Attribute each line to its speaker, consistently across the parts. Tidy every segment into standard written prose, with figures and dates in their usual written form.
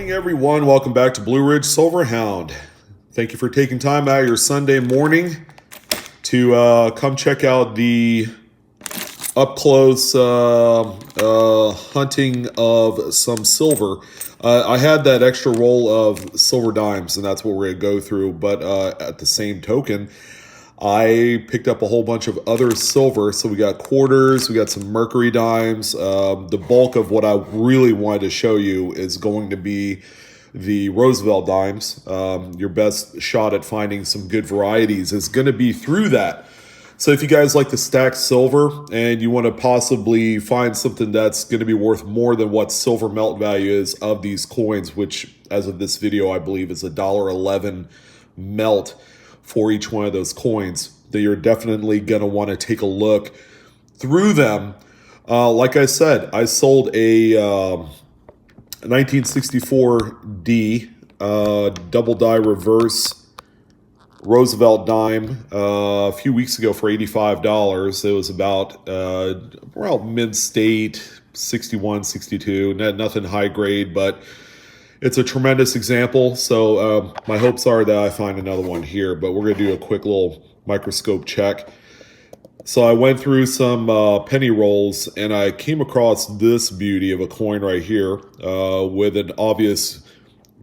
Speaker 1: Morning, everyone. Welcome back to Blue Ridge Silverhound. Thank you for taking time out of your Sunday morning to come check out the up-close hunting of some silver. I had that extra roll of silver dimes, and that's what we're going to go through. But at the same token, I picked up a whole bunch of other silver. So we got quarters, we got some mercury dimes. The bulk of what I really wanted to show you is going to be the Roosevelt dimes. Your best shot at finding some good varieties is going to be through that. So if you guys like to stack silver and you want to possibly find something that's going to be worth more than what silver melt value is of these coins, which as of this video, I believe is $1.11 melt for each one of those coins, that you're definitely going to want to take a look through them. Like I said, I sold a 1964D double die reverse Roosevelt dime a few weeks ago for $85. It was about around mid-state, 61, 62, nothing high grade, but it's a tremendous example. So my hopes are that I find another one here, but we're going to do a quick little microscope check. So I went through some penny rolls and I came across this beauty of a coin right here with an obvious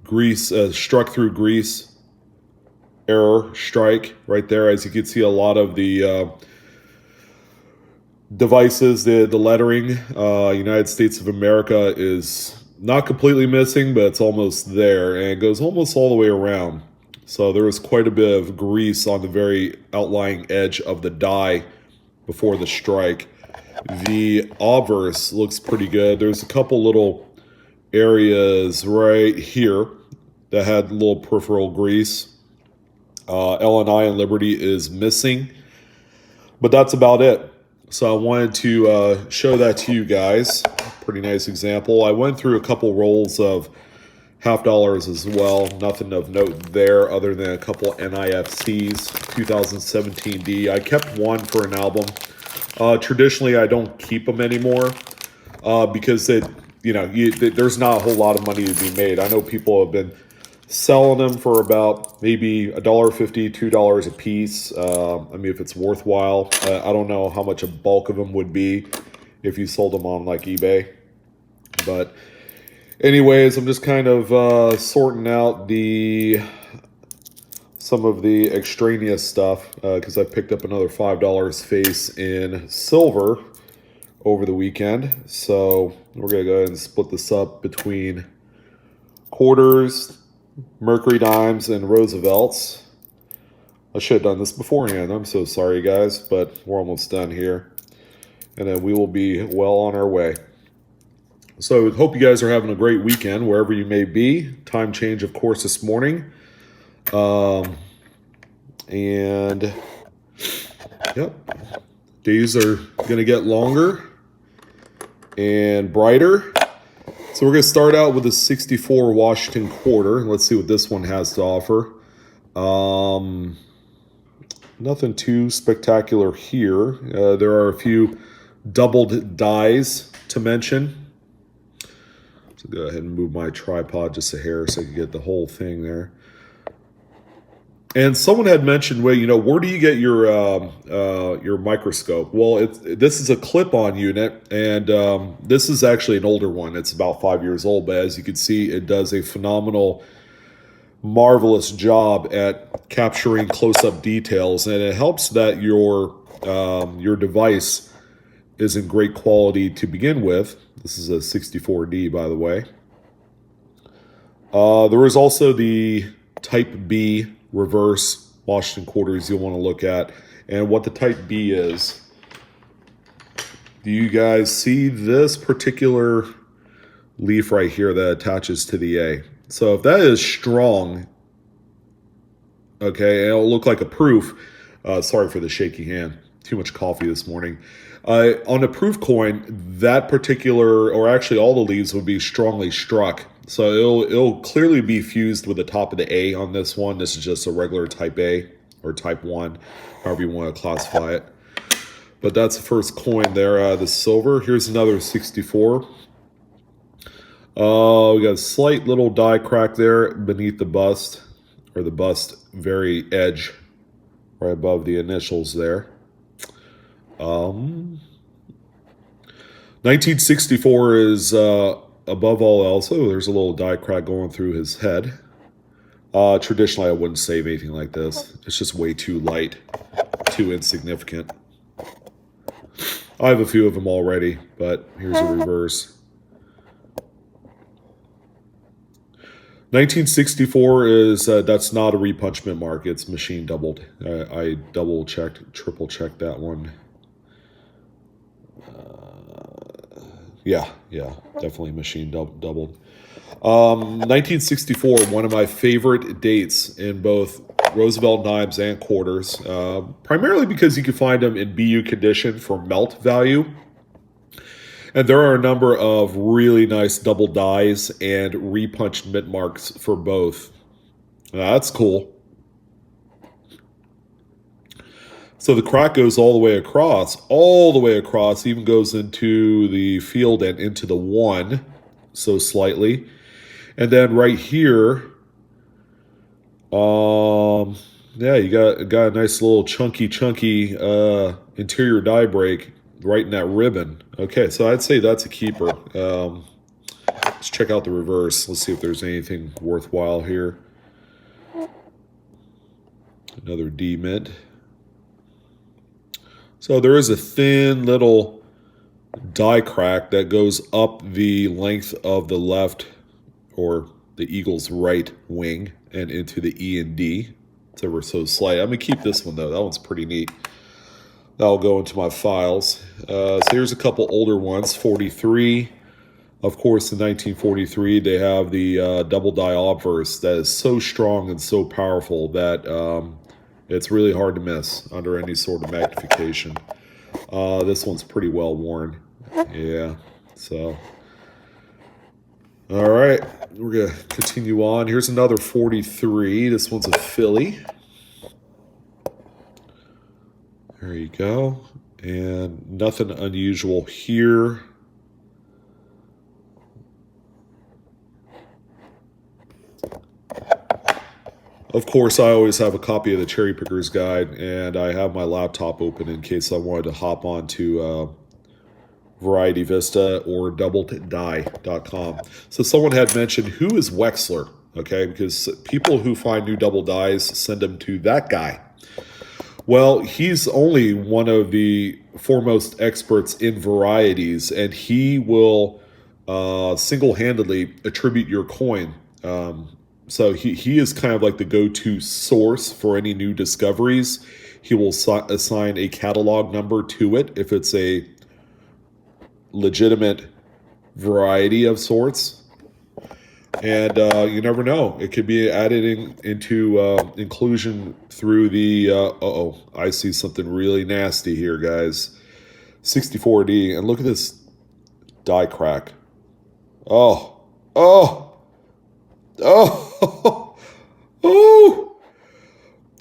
Speaker 1: grease, struck through grease error strike right there. As you can see, a lot of the devices, the lettering, United States of America is not completely missing, but it's almost there, and it goes almost all the way around. So there was quite a bit of grease on the very outlying edge of the die before the strike. The obverse looks pretty good. There's a couple little areas right here that had a little peripheral grease. L&I and Liberty is missing, but that's about it. So I wanted to show that to you guys. Pretty nice example. I went through a couple rolls of $50 as well. Nothing of note there other than a couple NIFCs, 2017D. I kept one for an album. Traditionally, I don't keep them anymore because there's not a whole lot of money to be made. I know people have been selling them for about maybe $1.50, $2 a piece. I mean, if it's worthwhile. I don't know how much a bulk of them would be if you sold them on like eBay. But anyways, I'm just kind of sorting out some of the extraneous stuff because I picked up another $5 face in silver over the weekend. So we're going to go ahead and split this up between quarters, mercury dimes, and Roosevelts. I should have done this beforehand. I'm so sorry, guys, but we're almost done here. And then we will be well on our way. So hope you guys are having a great weekend wherever you may be. Time change, of course, this morning. And yep, days are going to get longer and brighter. So we're going to start out with a 64 Washington quarter. Let's see what this one has to offer. Nothing too spectacular here. There are a few doubled dies to mention. So go ahead and move my tripod just a hair so I can get the whole thing there. And someone had mentioned, where do you get your microscope? Well, this is a clip-on unit, and this is actually an older one. It's about 5 years old, but as you can see, it does a phenomenal, marvelous job at capturing close-up details, and it helps that your device is in great quality to begin with. This is a 64D, by the way. There is also the Type B reverse Washington quarters you'll want to look at. And what the Type B is. Do you guys see this particular leaf right here that attaches to the A? So if that is strong, okay, and it'll look like a proof. Sorry for the shaky hand. Too much coffee this morning. On a proof coin, that particular, or actually all the leaves would be strongly struck. So it'll clearly be fused with the top of the A on this one. This is just a regular Type A or Type 1, however you want to classify it. But that's the first coin there, the silver. Here's another 64. We got a slight little die crack there beneath the bust, or the bust very edge, right above the initials there. 1964 is above all else. Oh, there's a little die crack going through his head. Traditionally, I wouldn't save anything like this. It's just way too light, too insignificant. I have a few of them already, but here's a reverse. 1964 is, that's not a repunchment mark. It's machine doubled. I double checked, triple checked that one. Yeah, definitely machine doubled. 1964, one of my favorite dates in both Roosevelt knives and quarters, primarily because you can find them in BU condition for melt value. And there are a number of really nice double dies and repunched mint marks for both. That's cool. So the crack goes all the way across, even goes into the field and into the one, so slightly. And then right here, yeah, you got a nice little chunky interior die break right in that ribbon. Okay, so I'd say that's a keeper. Let's check out the reverse. Let's see if there's anything worthwhile here. Another D mint. So there is a thin little die crack that goes up the length of the left, or the Eagle's right wing, and into the E and D. It's ever so slight. I'm going to keep this one, though. That one's pretty neat. That'll go into my files. So here's a couple older ones. 43. Of course, in 1943, they have the double die obverse that is so strong and so powerful that it's really hard to miss under any sort of magnification. This one's pretty well worn. Yeah, so. All right, we're going to continue on. Here's another 43. This one's a Philly. There you go. And nothing unusual here. Of course, I always have a copy of the Cherry Picker's Guide, and I have my laptop open in case I wanted to hop on to Variety Vista or doubleddie.com. So someone had mentioned, who is Wexler? Okay, because people who find new double dies send them to that guy. Well, he's only one of the foremost experts in varieties, and he will single-handedly attribute your coin. So he is kind of like the go-to source for any new discoveries. He will assign a catalog number to it if it's a legitimate variety of sorts. And you never know. It could be added into inclusion through the... I see something really nasty here, guys. 64D. And look at this die crack. Oh.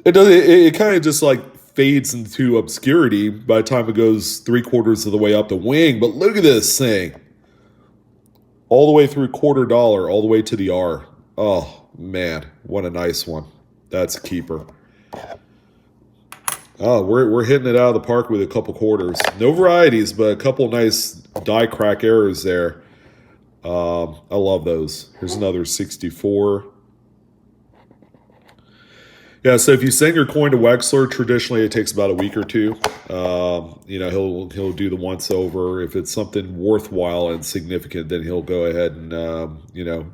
Speaker 1: It kind of just like fades into obscurity by the time it goes 3/4 of the way up the wing. But look at this thing. All the way through $quarter, all the way to the R. Oh, man. What a nice one. That's a keeper. Oh, we're hitting it out of the park with a couple quarters. No varieties, but a couple nice die crack errors there. I love those. Here's another 64. Yeah, so if you send your coin to Wexler, traditionally it takes about a week or two. He'll do the once over. If it's something worthwhile and significant, then he'll go ahead and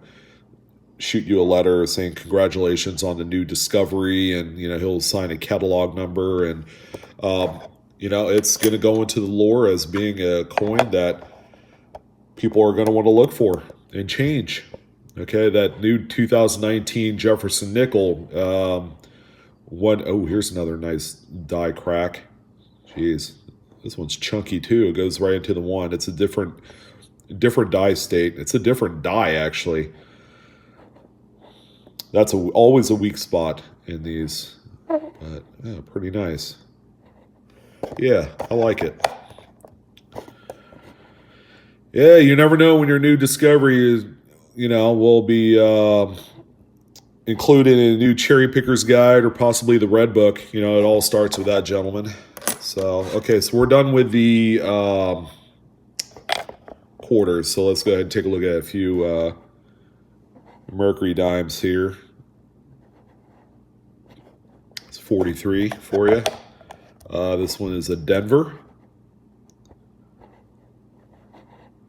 Speaker 1: shoot you a letter saying congratulations on the new discovery, and he'll sign a catalog number, and it's going to go into the lore as being a coin that people are going to want to look for and change. Okay, that new 2019 Jefferson nickel. Here's another nice die crack. Jeez, this one's chunky too. It goes right into the one. It's a different die state. It's a different die, actually. That's always a weak spot in these, but yeah, pretty nice. Yeah, I like it. Yeah, you never know when your new discovery will be included in a new cherry picker's guide or possibly the red book. It all starts with that, gentlemen. So, okay, so we're done with the quarters. So let's go ahead and take a look at a few Mercury dimes here. It's 43 for you. This one is a Denver.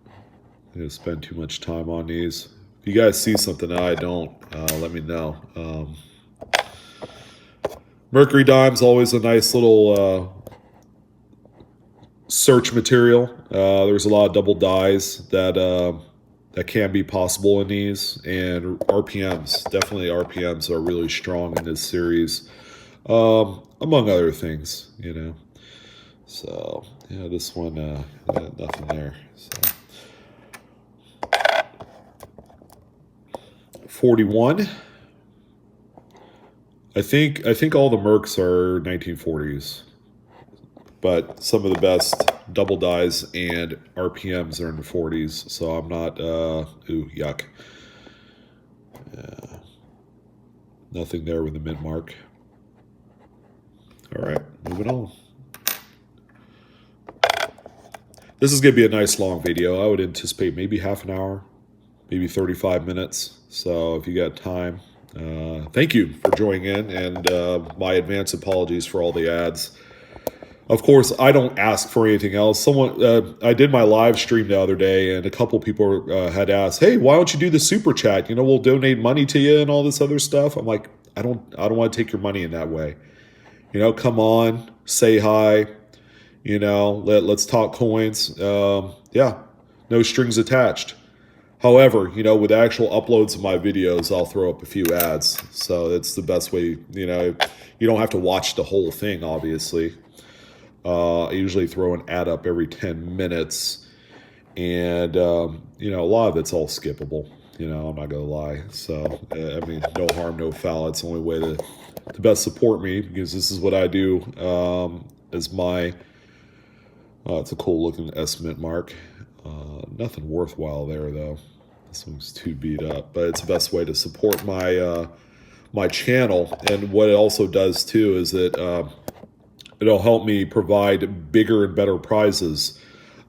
Speaker 1: I'm going to spend too much time on these. If you guys see something that I don't, let me know. Mercury dime's always a nice little search material. There's a lot of double dies that can be possible in these, and RPMs. Definitely RPMs are really strong in this series, among other things, So, yeah, this one, nothing there. So. 41. I think all the Mercs are 1940s, but some of the best double dies and RPMs are in the 40s. So I'm not. Ooh, yuck. Nothing there with the mid mark. All right, moving on. This is going to be a nice long video. I would anticipate maybe half an hour, maybe 35 minutes. So if you got time, thank you for joining in, and my advance apologies for all the ads. Of course, I don't ask for anything else. I did my live stream the other day, and a couple people had asked, "Hey, why don't you do the super chat? We'll donate money to you and all this other stuff." I'm like, I don't want to take your money in that way. Come on, say hi. Let's talk coins. Yeah, no strings attached. However, with actual uploads of my videos, I'll throw up a few ads. So it's the best way. You don't have to watch the whole thing, obviously. I usually throw an ad up every 10 minutes. And, a lot of it's all skippable. I'm not going to lie. So, no harm, no foul. It's the only way to best support me, because this is what I do as my... it's a cool looking estimate mark. Nothing worthwhile there, though. This one's too beat up, but it's the best way to support my my channel. And what it also does too is that it'll help me provide bigger and better prizes.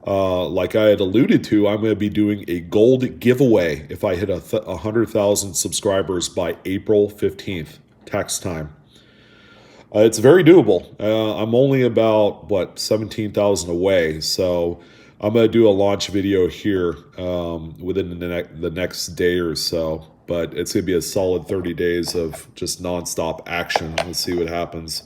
Speaker 1: Like I had alluded to, I'm going to be doing a gold giveaway if I hit 100,000 subscribers by April 15th, tax time. It's very doable. I'm only about, 17,000 away, so I'm going to do a launch video here within the next day or so, but it's going to be a solid 30 days of just nonstop action. Let's see what happens.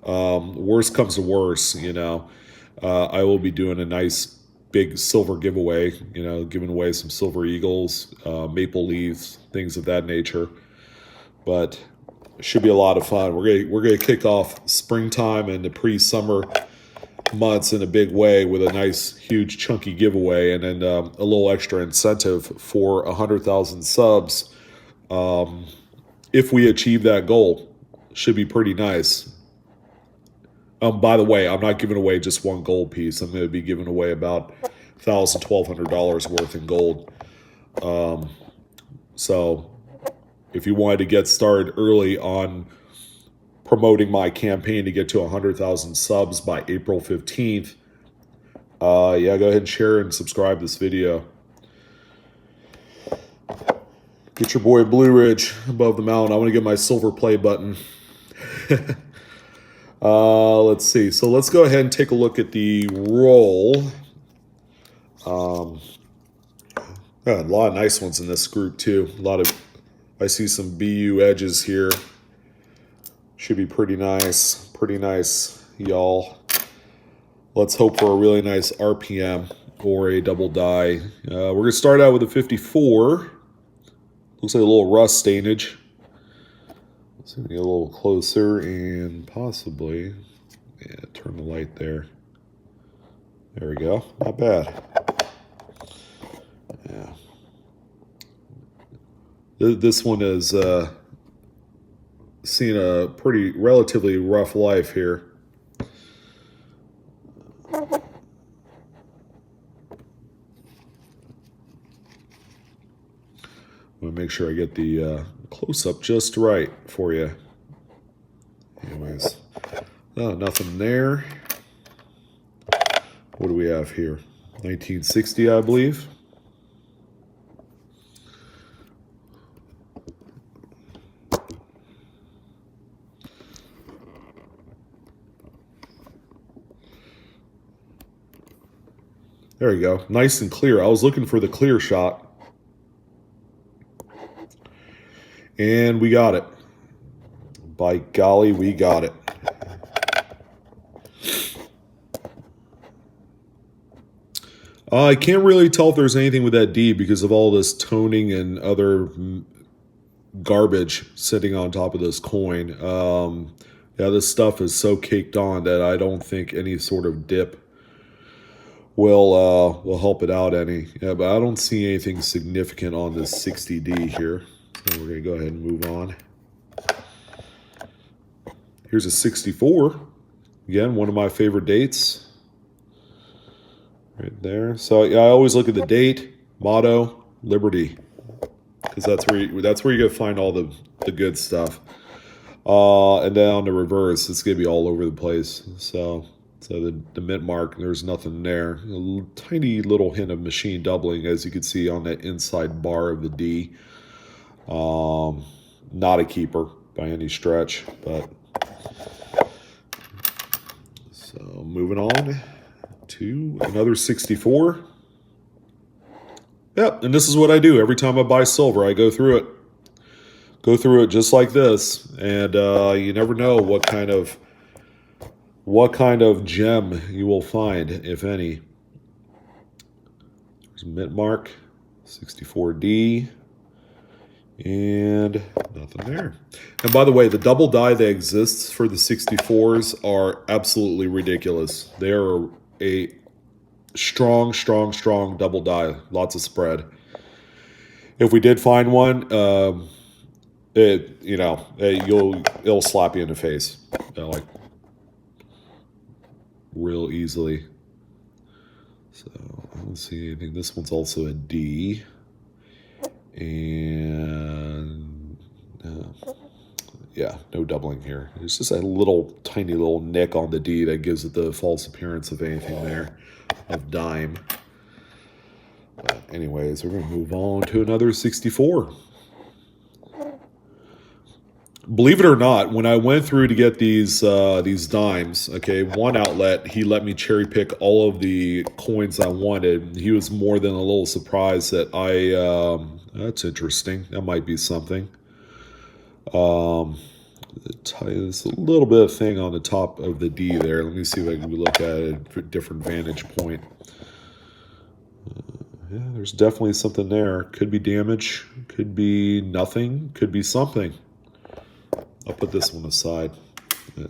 Speaker 1: Worst comes to worst, I will be doing a nice big silver giveaway, giving away some silver eagles, maple leaves, things of that nature. But it should be a lot of fun. We're gonna kick off springtime and the pre-summer months in a big way with a nice, huge, chunky giveaway, and then a little extra incentive for 100,000 subs. If we achieve that goal, should be pretty nice. By the way, I'm not giving away just one gold piece. I'm going to be giving away about $1,000, $1,200 worth in gold. So if you wanted to get started early on promoting my campaign to get to 100,000 subs by April 15th, yeah, go ahead and share and subscribe this video. Get your boy Blue Ridge above the mountain. I want to get my silver play button. Let's see. So let's go ahead and take a look at the roll. Yeah, a lot of nice ones in this group too. I see some BU edges here. Should be pretty nice, y'all. Let's hope for a really nice RPM or a double die. We're gonna start out with a 54. Looks like a little rust stainage. Let's get a little closer and possibly, yeah, turn the light there. There we go. Not bad. Yeah. This one has seen a relatively rough life here. I'm gonna make sure I get the close-up just right for you. Anyways, nothing there. What do we have here? 1960, I believe. There you go. Nice and clear. I was looking for the clear shot. And we got it. By golly, we got it. I can't really tell if there's anything with that D because of all this toning and other garbage sitting on top of this coin. Yeah, this stuff is so caked on that I don't think any sort of dip will help it out any. Yeah, but I don't see anything significant on this 60D here. So we're going to go ahead and move on. Here's a 64. Again, one of my favorite dates. Right there. So yeah, I always look at the date, motto, Liberty, because that's where you're gonna find all the good stuff. And then on the reverse, it's gonna be all over the place. So the mint mark, there's nothing there. A tiny little hint of machine doubling, as you can see on that inside bar of the D. Not a keeper by any stretch, but so moving on to another 64. Yep, and this is what I do every time I buy silver. I go through it just like this, and you never know what kind of gem you will find, if any. There's a mint mark, 64D, and nothing there. And by the way, the double die that exists for the 64s are absolutely ridiculous. They are a strong double die, lots of spread. If we did find one, it'll slap you in the face, like real easily. So I don't see anything. This one's also a D, and yeah, no doubling here. It's just a tiny little nick on the D that gives it the false appearance of anything there, of dime. But anyways, we're going to move on to another 64. Believe it or not, when I went through to get these dimes, okay, one outlet, he let me cherry pick all of the coins I wanted. He was more than a little surprised that that's interesting. That might be something. There's a little bit of thing on the top of the D there. Let me see if I can look at it from a different vantage point. Yeah, there's definitely something there. Could be damage, could be nothing, could be something. I'll put this one aside.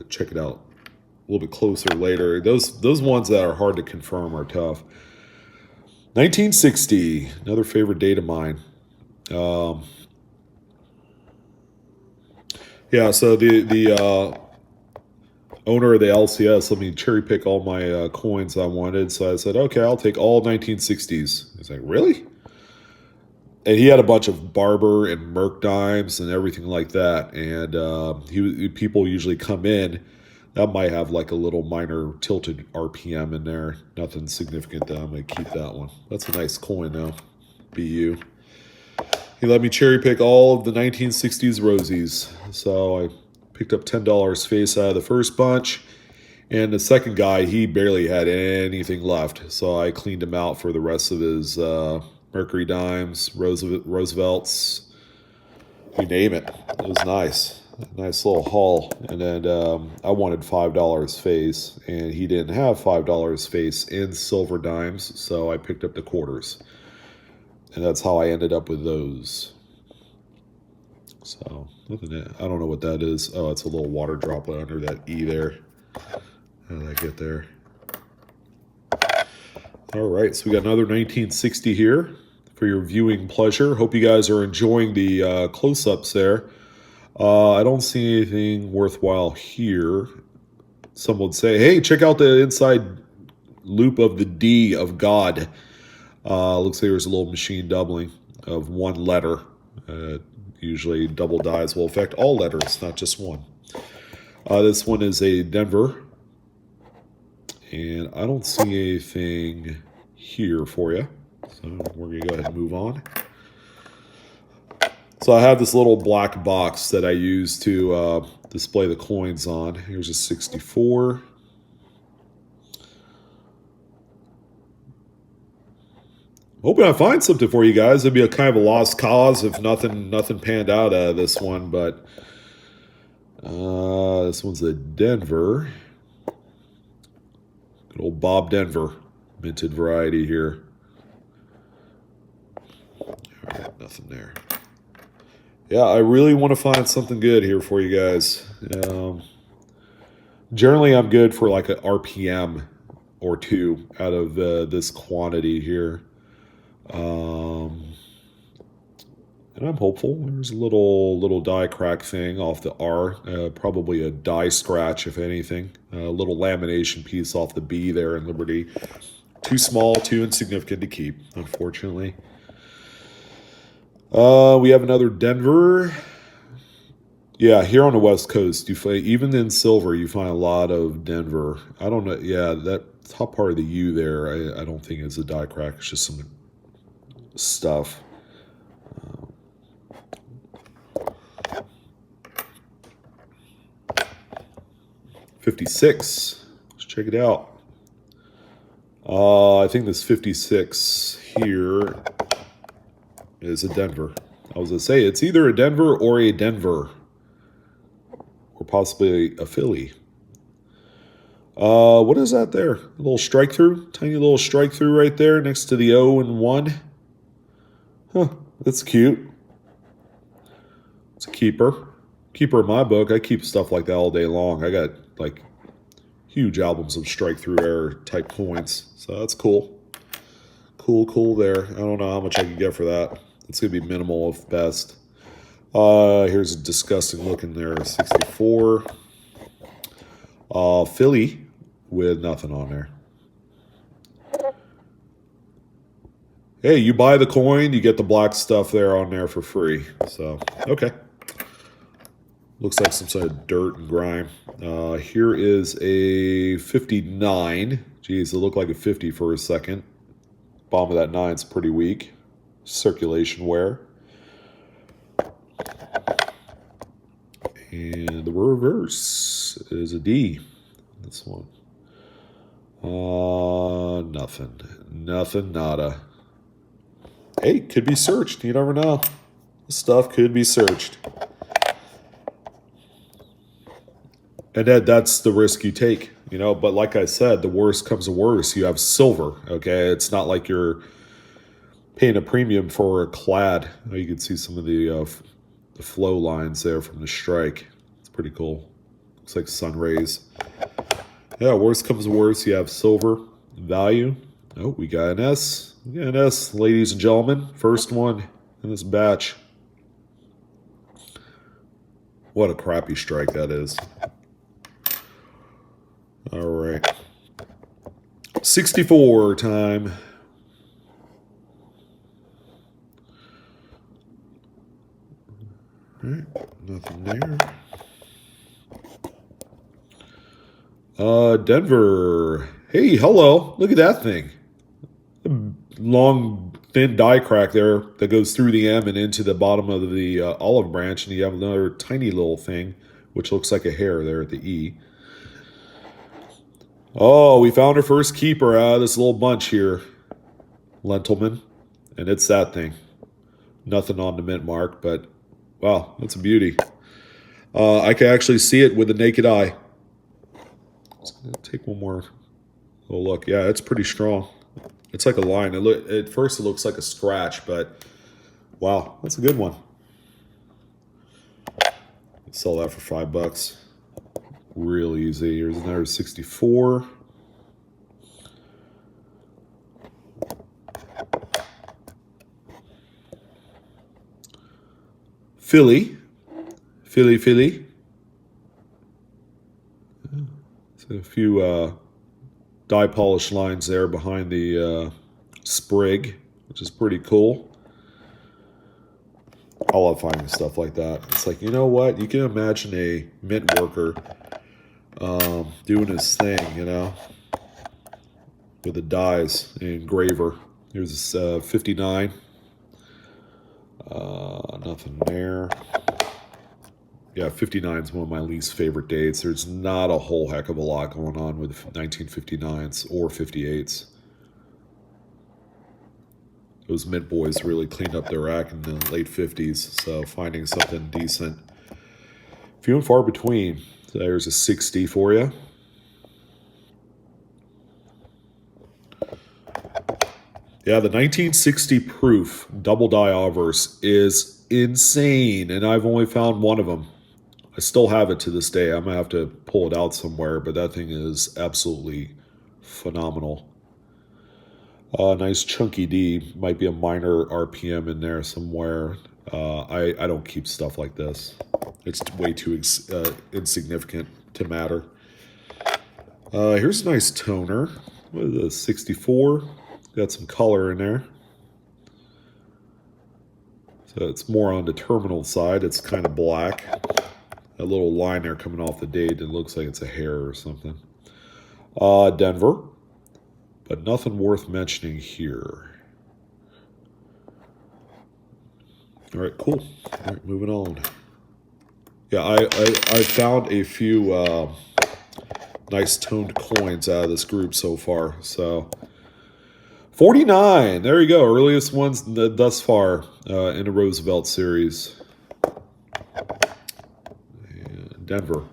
Speaker 1: Check it out a little bit closer later. Those ones that are hard to confirm are tough. 1960, another favorite date of mine. Yeah, so the owner of the LCS let me cherry pick all my coins I wanted. So I said, okay, I'll take all 1960s. He's like, really? And he had a bunch of Barber and Merc dimes and everything like that. And people usually come in that might have like a little minor tilted RPM in there. Nothing significant though. I'm going to keep that one. That's a nice coin though. BU. He let me cherry pick all of the 1960s Rosies. So I picked up $10 face out of the first bunch. And the second guy, he barely had anything left. So I cleaned him out for the rest of his Mercury dimes, Roosevelts, you name it. It was nice. Nice little haul. And then I wanted $5 face. And he didn't have $5 face in silver dimes. So I picked up the quarters. And that's how I ended up with those. So, I don't know what that is. Oh, it's a little water droplet under that E there. How did I get there? All right, so we got another 1960 here for your viewing pleasure. Hope you guys are enjoying the close-ups there. I don't see anything worthwhile here. Some would say, hey, check out the inside loop of the D of God. Looks like there's a little machine doubling of one letter. Usually double dies will affect all letters, not just one. This one is a Denver. And I don't see anything here for you. So we're going to go ahead and move on. So I have this little black box that I use to display the coins on. Here's a 64. Hoping I find something for you guys. It'd be a kind of a lost cause if nothing panned out of this one. But this one's a Denver. Good old Bob Denver. Minted variety here. All right, nothing there. Yeah, I really want to find something good here for you guys. Generally, I'm good for like an RPM or two out of this quantity here. And I'm hopeful. There's a little die crack thing off the R. Probably a die scratch, if anything. A little lamination piece off the B there in Liberty. Too small, too insignificant to keep, unfortunately. We have another Denver. Yeah, here on the West Coast, even in silver, you find a lot of Denver. I don't know. Yeah, that top part of the U there, I don't think is a die crack. It's just some stuff. 56. Let's check it out. I think this 56 here is a Denver. I was going to say, it's either a Denver or a Denver. Or possibly a Philly. What is that there? A little strike through? Tiny little strike through right there next to the O and 1. Huh, that's cute. It's a keeper. Keeper in my book. I keep stuff like that all day long. I got like huge albums of strike through error type coins. So that's cool. Cool there. I don't know how much I can get for that. It's going to be minimal if best. Here's a disgusting looking there. 64. Philly with nothing on there. Hey, you buy the coin, you get the black stuff there on there for free. So, okay. Looks like some sort of dirt and grime. Here is a 59. Geez, it looked like a 50 for a second. Bottom of that 9's pretty weak. Circulation wear. And the reverse is a D. This one. Nothing. Nothing, nada. Hey, could be searched. You never know. This stuff could be searched. And that's the risk you take, you know. But like I said, the worst comes to worst. You have silver, okay? It's not like you're paying a premium for a clad. You can see some of the flow lines there from the strike. It's pretty cool. Looks like sun rays. Yeah, worst comes to worst. You have silver value. Oh, we got an S. We got an S, ladies and gentlemen. First one in this batch. What a crappy strike that is. All right. 64 time. All right, nothing there. Denver. Hey, hello. Look at that thing. Long, thin die crack there that goes through the M and into the bottom of the olive branch. And you have another tiny little thing, which looks like a hair there at the E. Oh, we found our first keeper out of this little bunch here. Lentilman. And it's that thing. Nothing on the mint mark, but wow, that's a beauty. I can actually see it with the naked eye. Let's take one more little look. Yeah, it's pretty strong. It's like a line. At first it looks like a scratch, but wow, that's a good one. Sell that for $5. Real easy. Here's another 64. Philly. So a few die polish lines there behind the sprig, which is pretty cool. love finding stuff like that. It's like, you know what? You can imagine a mint worker doing his thing, you know, with the dies, the engraver. Here's this 59. Nothing there. Yeah, 59 is one of my least favorite dates. There's not a whole heck of a lot going on with 1959s or 58s. Those mint boys really cleaned up their act in the late 50s, so finding something decent, few and far between. So there's a 60 for you. Yeah, the 1960 proof double die obverse is insane, and I've only found one of them. I still have it to this day. I'm going to have to pull it out somewhere, but that thing is absolutely phenomenal. Nice chunky D. Might be a minor RPM in there somewhere. I don't keep stuff like this. It's way too insignificant to matter. Here's a nice toner. What is this? 64. Got some color in there. So it's more on the terminal side. It's kind of black. A little line there coming off the date. It looks like it's a hair or something. Denver. But nothing worth mentioning here. All right, cool. All right, moving on. Yeah, I found a few nice toned coins out of this group so far. So 49. There you go. Earliest ones thus far in the Roosevelt series. And Denver.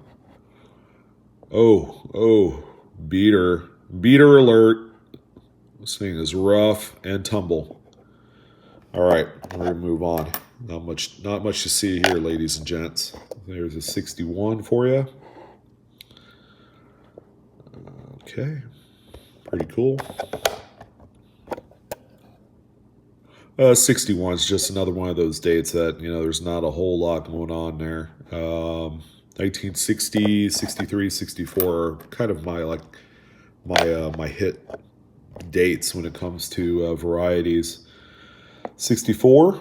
Speaker 1: Oh, beater alert. This thing is rough and tumble. All right, we're gonna move on. Not much to see here, ladies and gents. There's a 61 for you. Okay, pretty cool. 61 is just another one of those dates that, you know, there's not a whole lot going on there. 1960, 63, 64 are kind of my hit dates when it comes to varieties. 64.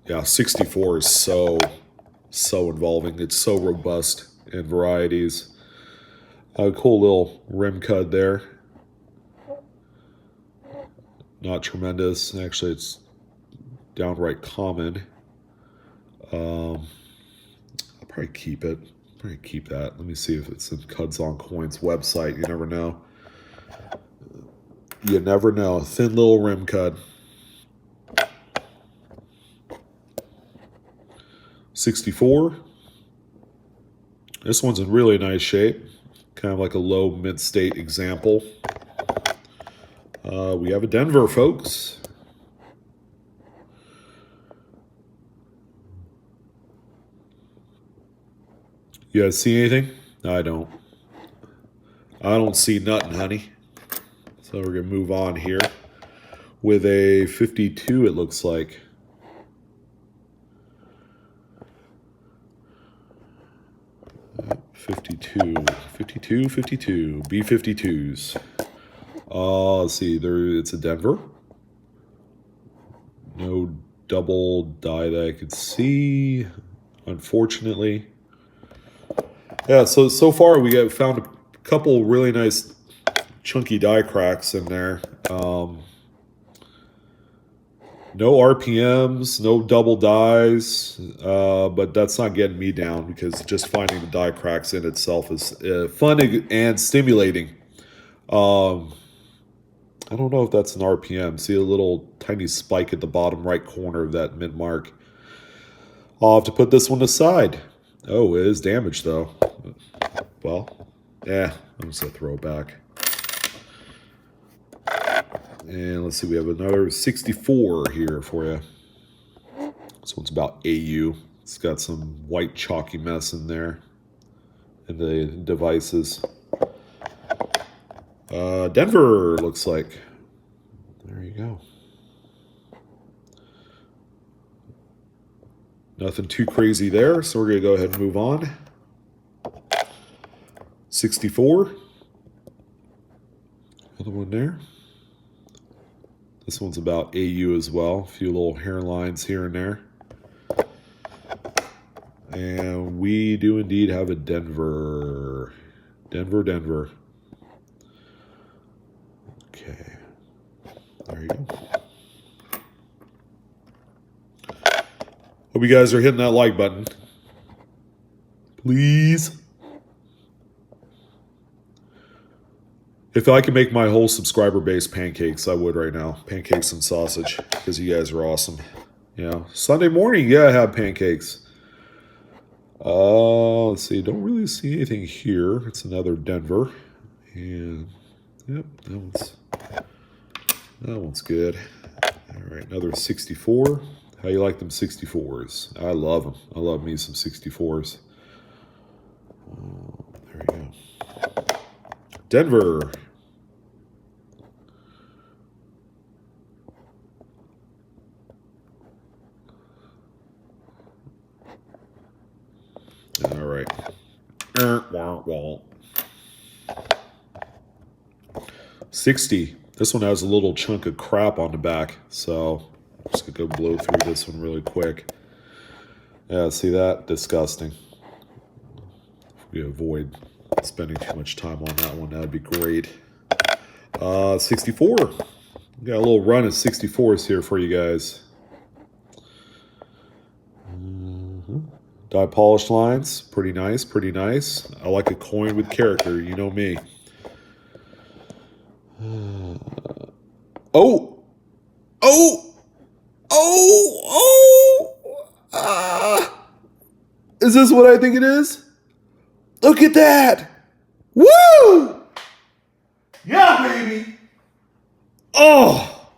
Speaker 1: Yeah, 64 is so involving. It's so robust in varieties. A cool little rim cut there. Not tremendous. Actually, it's downright common. I'll probably keep it. Probably keep that. Let me see if it's in Cuds on Coins website. You never know. You never know. Thin little rim cut. 64. This one's in really nice shape. Kind of like a low mid-state example. We have a Denver, folks. You guys see anything? I don't. I don't see nothing, honey. So we're going to move on here with a 52, it looks like. $52, B52s. Let's see, it's a Denver. No double die that I could see, unfortunately. Yeah, so far we have found a couple really nice chunky die cracks in there. No RPMs, no double dies, but that's not getting me down because just finding the die cracks in itself is fun and stimulating. I don't know if that's an RPM. See a little tiny spike at the bottom right corner of that mint mark. I'll have to put this one aside. Oh, it is damaged though. Well, yeah, I'm just going to throw it back. And let's see, we have another 64 here for you. This one's about AU. It's got some white chalky mess in there in the devices. Denver looks like. There you go. Nothing too crazy there, so we're going to go ahead and move on. 64. Another one there. This one's about AU as well. A few little hairlines here and there. And we do indeed have a Denver. Denver. Okay. There you go. Hope you guys are hitting that like button. Please. If I could make my whole subscriber base pancakes, I would right now. Pancakes and sausage, because you guys are awesome. You know, Sunday morning, you gotta have pancakes. Let's see. Don't really see anything here. It's another Denver, and yep, that one's good. All right, another 64. How you like them 64s? I love them. I love me some 64s. There you go. Denver. All right. 60. This one has a little chunk of crap on the back, so I'm just going to go blow through this one really quick. Yeah, see that? Disgusting. If we avoid spending too much time on that one, that would be great. 64. We got a little run of 64s here for you guys. Die polished lines. Pretty nice, pretty nice. I like a coin with character, you know me. Oh! Is this what I think it is? Look at that! Woo! Yeah, baby! Oh!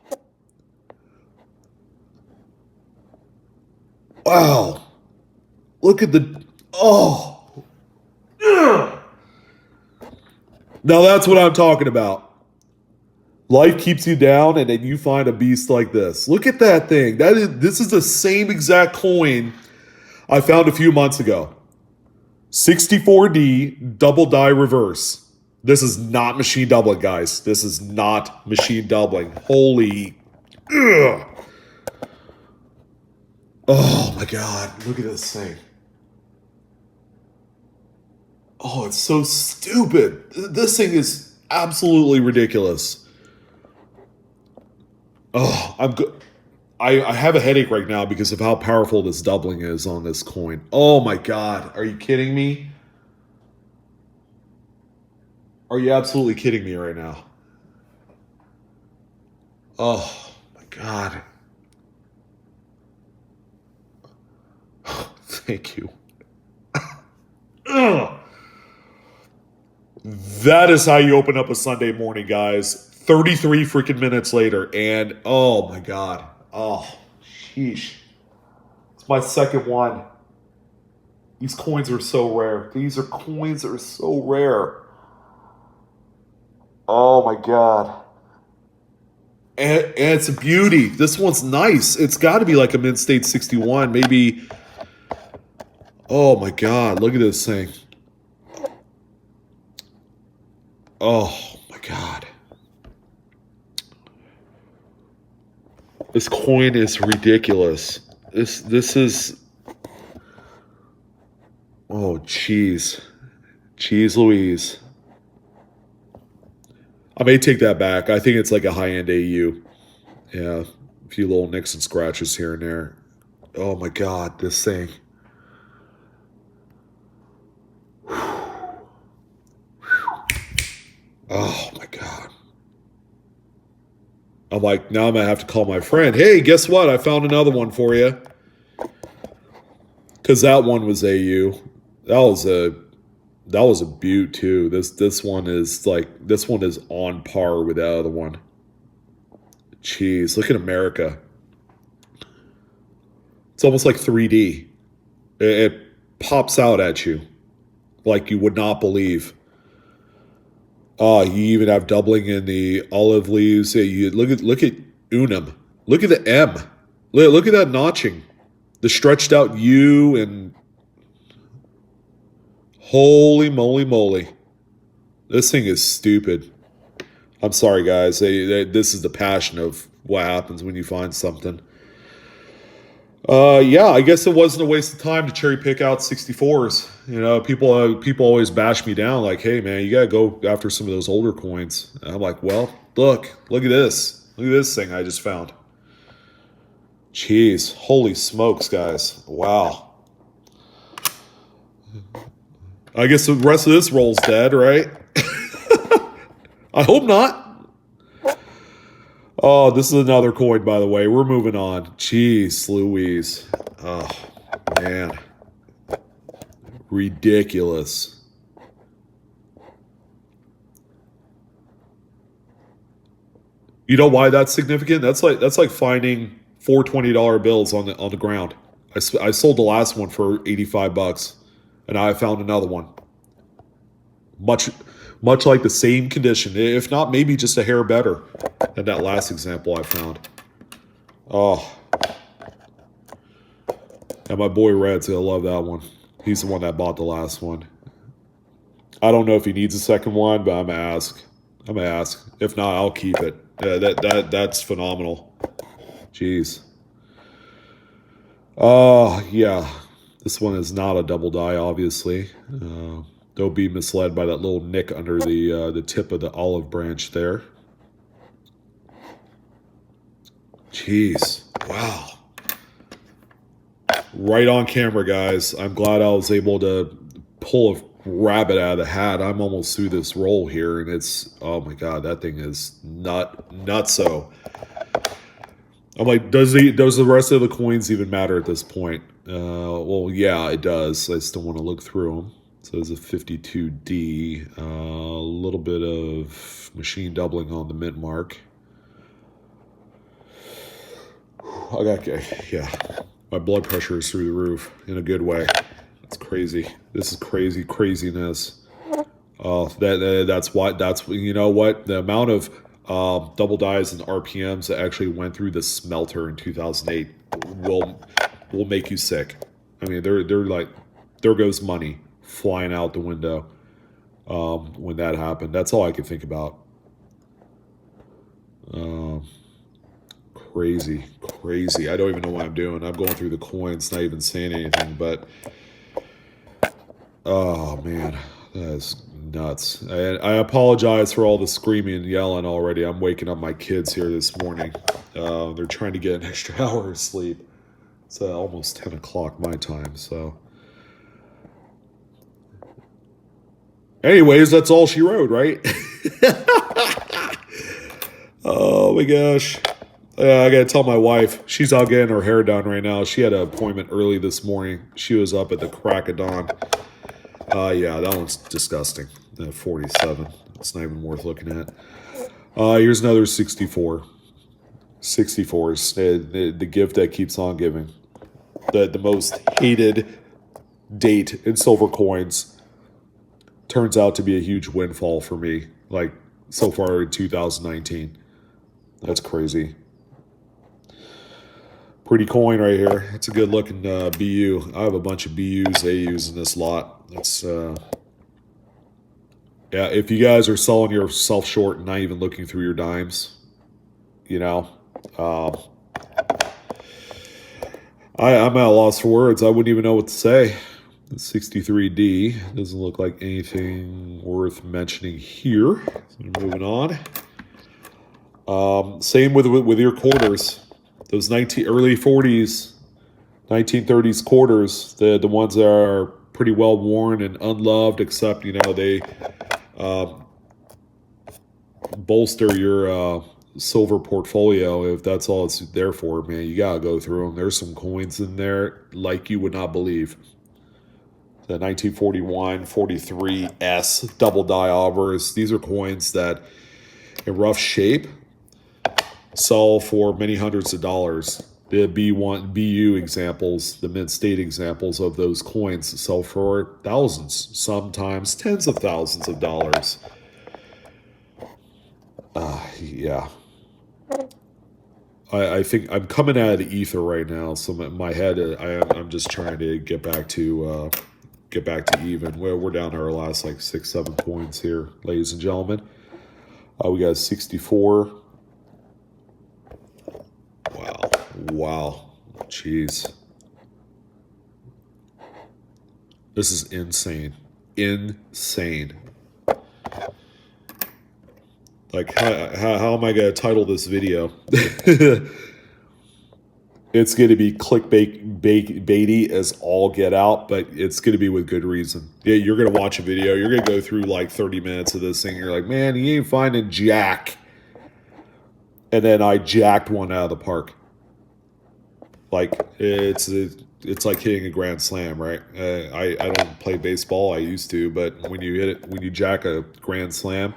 Speaker 1: Wow. Look at the... Oh! Ugh. Now that's what I'm talking about. Life keeps you down, and then you find a beast like this. Look at that thing. This is the same exact coin I found a few months ago. 64D double die reverse. This is not machine doubling, guys. This is not machine doubling. Holy... Ugh. Oh my God, look at this thing. Oh, it's so stupid. This thing is absolutely ridiculous. Oh, I'm good. I have a headache right now because of how powerful this doubling is on this coin. Oh my God, are you kidding me? Are you absolutely kidding me right now? Oh my God. Thank you. Ugh. That is how you open up a Sunday morning, guys. 33 freaking minutes later, and oh my God. Oh, sheesh. It's my second one. These coins are so rare. These are coins that are so rare. Oh my God. And it's a beauty. This one's nice. It's got to be like a Mint State 61, maybe. Oh my God, look at this thing. Oh my God. This coin is ridiculous. This is... Oh, jeez. Jeez Louise. I may take that back. I think it's like a high-end AU. Yeah, a few little nicks and scratches here and there. Oh my God, this thing. Oh my God. I'm like, now I'm going to have to call my friend. Hey, guess what? I found another one for you. Because that one was AU. That was a beaut too. This one is on par with the other one. Jeez, look at America. It's almost like 3D. It pops out at you like you would not believe. Oh, you even have doubling in the olive leaves. Yeah, you look at unum. Look at the M. Look at that notching. The stretched out U, and holy moly. This thing is stupid. I'm sorry, guys. This is the passion of what happens when you find something. Yeah, I guess it wasn't a waste of time to cherry pick out 64s. People always bash me down like, "Hey, man, you gotta go after some of those older coins." And I'm like, "Well, look at this thing I just found." Jeez, holy smokes, guys! Wow. I guess the rest of this roll's dead, right? I hope not. Oh, this is another coin, by the way. We're moving on. Jeez, Louise. Oh, man. Ridiculous. You know why that's significant? That's like finding four $20 bills on the ground. I sold the last one for $85, and I found another one. Much much like the same condition, if not maybe just a hair better than that last example I found. Oh, and my boy Red's gonna love that one. He's the one that bought the last one. I don't know if he needs a second one, but I'm gonna ask. I'm gonna ask. If not, I'll keep it. Yeah, that's phenomenal. Jeez. Yeah. This one is not a double die, obviously. Don't be misled by that little nick under the tip of the olive branch there. Jeez. Wow. Right on camera, guys. I'm glad I was able to pull a rabbit out of the hat. I'm almost through this roll here, and it's, oh my god, that thing is nutso. I'm like, does the rest of the coins even matter at this point? Well, yeah, it does. I still want to look through them. So there's a 52D, a little bit of machine doubling on the mint mark. Yeah, my blood pressure is through the roof in a good way. It's crazy. This is craziness. That's you know what, the amount of double dies and RPMs that actually went through the smelter in 2008 will make you sick. I mean, they're like, there goes money flying out the window when that happened. That's all I could think about. Crazy. I don't even know what I'm doing. I'm going through the coins, not even saying anything, but oh man, that is nuts. I apologize for all the screaming and yelling already. I'm waking up my kids here this morning. They're trying to get an extra hour of sleep. It's almost 10 o'clock my time, so. Anyways, that's all she wrote, right? Oh my gosh. I gotta tell my wife, she's out getting her hair done right now. She had an appointment early this morning. She was up at the crack of dawn. Yeah, that one's disgusting. 47. It's not even worth looking at. Here's another 64. 64s. The gift that keeps on giving. The most hated date in silver coins turns out to be a huge windfall for me. Like, so far in 2019. That's crazy. Pretty coin right here. It's a good looking BU. I have a bunch of BUs, AUs in this lot. It's yeah, if you guys are selling yourself short and not even looking through your dimes, you know, I'm at a loss for words. I wouldn't even know what to say. The 63D doesn't look like anything worth mentioning here. So moving on. Same with your quarters. Those early 40s, 1930s quarters, the ones that are pretty well worn and unloved, except, you know, they bolster your silver portfolio. If that's all it's there for, man, you gotta go through them. There's some coins in there like you would not believe. The 1941, 43S double die obers. These are coins that, in rough shape, sell for many hundreds of dollars. The BU examples, the mint state examples of those coins sell for thousands, sometimes tens of thousands of dollars. Yeah. I think I'm coming out of the ether right now, so my head, I'm just trying to get back to even. We're down to our last like 6-7 points here, ladies and gentlemen. We got 64. Wow. Jeez. This is insane. Insane. Like, how am I going to title this video? It's going to be clickbaity as all get out, but it's going to be with good reason. Yeah, you're going to watch a video. You're going to go through like 30 minutes of this thing. You're like, man, he ain't finding jack. And then I jacked one out of the park. Like, it's like hitting a grand slam, right? I don't play baseball. I used to, but when you hit it, when you jack a grand slam,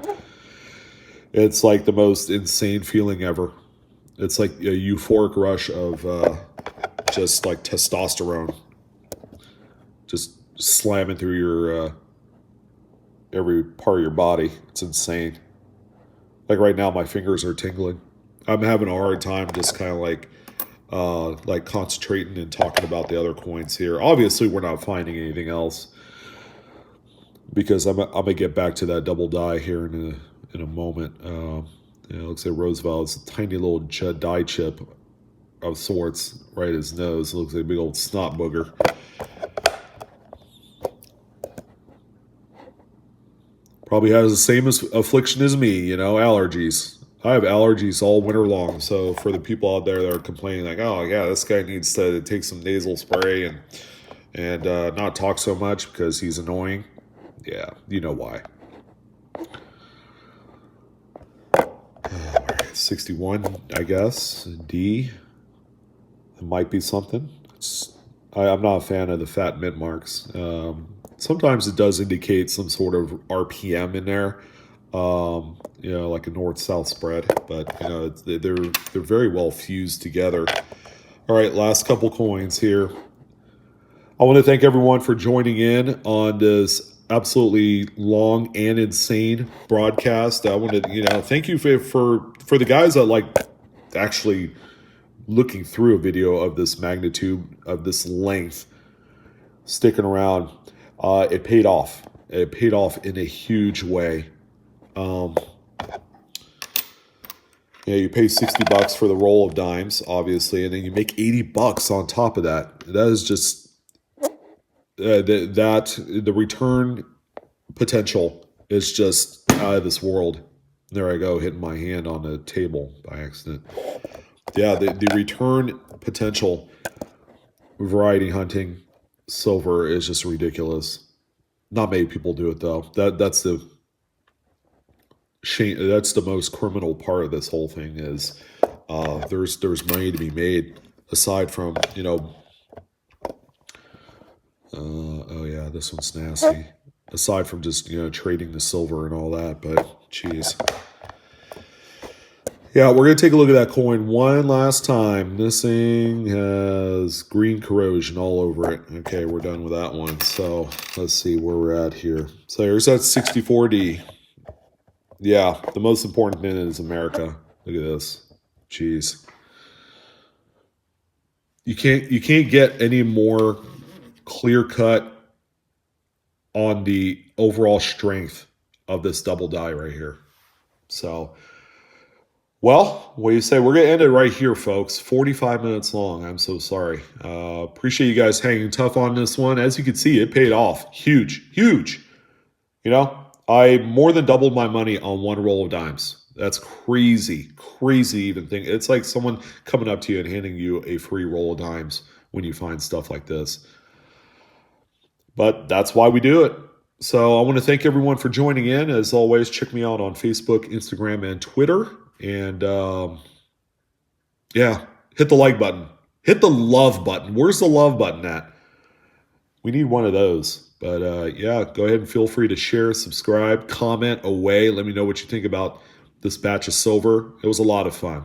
Speaker 1: it's like the most insane feeling ever. It's like a euphoric rush of just like testosterone, just slamming through your every part of your body. It's insane. Like right now, my fingers are tingling. I'm having a hard time just kind of like concentrating and talking about the other coins here. Obviously, we're not finding anything else because I'm gonna get back to that double die here in a moment. It looks like Roosevelt. It's a tiny little die chip of sorts right at his nose. It looks like a big old snot booger. Probably has the same affliction as me, allergies. I have allergies all winter long. So for the people out there that are complaining, like, oh yeah, this guy needs to take some nasal spray and not talk so much because he's annoying. Yeah, you know why. 61, I guess. D. It might be something. I'm not a fan of the fat mint marks. Sometimes it does indicate some sort of RPM in there, like a north-south spread. But they're very well fused together. All right, last couple coins here. I want to thank everyone for joining in on this absolutely long and insane broadcast. I want to, thank you for the guys that like actually looking through a video of this magnitude, of this length, sticking around. It paid off. It paid off in a huge way. You pay $60 for the roll of dimes, obviously, and then you make $80 on top of that. That is just the return potential is just out of this world. There I go, hitting my hand on the table by accident. Yeah, the return potential variety hunting silver is just ridiculous. Not many people do it though. That's the shame. That's the most criminal part of this whole thing is there's money to be made aside from oh yeah, this one's nasty. Aside from just trading the silver and all that, but geez. Yeah, we're going to take a look at that coin one last time. This thing has green corrosion all over it. Okay, we're done with that one. So let's see where we're at here. So here's that 64D. Yeah, the most important thing is America. Look at this. Jeez. You can't get any more clear cut on the overall strength of this double die right here. So well, what do you say? We're going to end it right here, folks. 45 minutes long. I'm so sorry. Appreciate you guys hanging tough on this one. As you can see, it paid off. Huge, huge. I more than doubled my money on one roll of dimes. That's crazy, crazy even think. It's like someone coming up to you and handing you a free roll of dimes when you find stuff like this. But that's why we do it. So I want to thank everyone for joining in. As always, check me out on Facebook, Instagram, and Twitter. And hit the like button. Hit the love button. Where's the love button at? We need one of those. But go ahead and feel free to share, subscribe, comment away. Let me know what you think about this batch of silver. It was a lot of fun.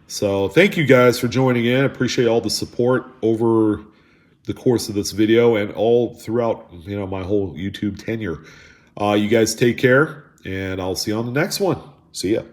Speaker 1: So thank you guys for joining in. Appreciate all the support over the course of this video and all throughout my whole YouTube tenure. You guys take care, and I'll see you on the next one. See ya.